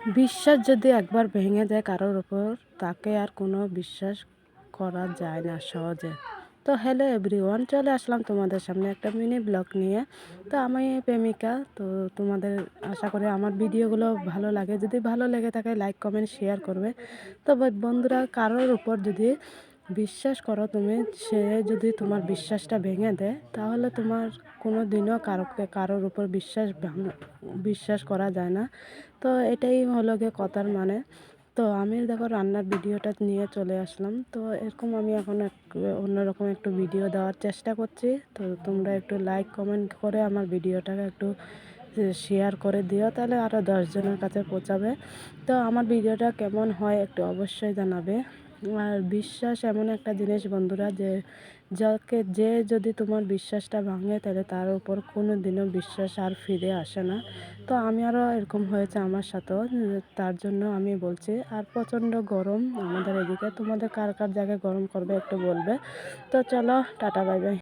বিশ্বাস যদি একবার ভেঙে যায় কারোর ওপর, তাকে আর কোনো বিশ্বাস করা যায় না সহজে। তো হ্যালো এভরিওয়ান, চলে আসলাম তোমাদের সামনে একটা মিনি ব্লগ নিয়ে। তো আমি প্রেমিকা, তো তোমাদের আশা করি আমার ভিডিওগুলো ভালো লাগে। যদি ভালো লেগে থাকে লাইক কমেন্ট শেয়ার করবে। তো বন্ধুরা, কারোর উপর যদি বিশ্বাস করো তুমি, সে যদি তোমার বিশ্বাসটা ভেঙে দেয়, তাহলে তোমার কোনো দিনও কারোর উপর বিশ্বাস করা যায় না। তো এটাই হলো গিয়ে কথার মানে। তো আমি দেখো রান্নার ভিডিওটা নিয়ে চলে আসলাম। তো এরকম আমি এখন অন্যরকম একটু ভিডিও দেওয়ার চেষ্টা করছি। তো তোমরা একটু লাইক কমেন্ট করে আমার ভিডিওটাকে একটু শেয়ার করে দিও, তাহলে আরও 10 জনের কাছে পৌঁছাবে। তো আমার ভিডিওটা কেমন হয় একটু অবশ্যই জানাবে। আর বিশ্বাস এমন একটা জিনিস বন্ধুরা, যে যদি তোমার বিশ্বাসটা ভাঙে, তাহলে তার উপর কোনো দিনও বিশ্বাস আর ফিরে আসে না। তো আমি আরও এরকম হয়েছে আমার সাথেও, তার জন্য আমি বলছি। আর প্রচণ্ড গরম আমাদের এদিকে। তোমাদের কার কার জায়গায় গরম করবে একটু বলবে। তো চলো, টাটা বাই বাই।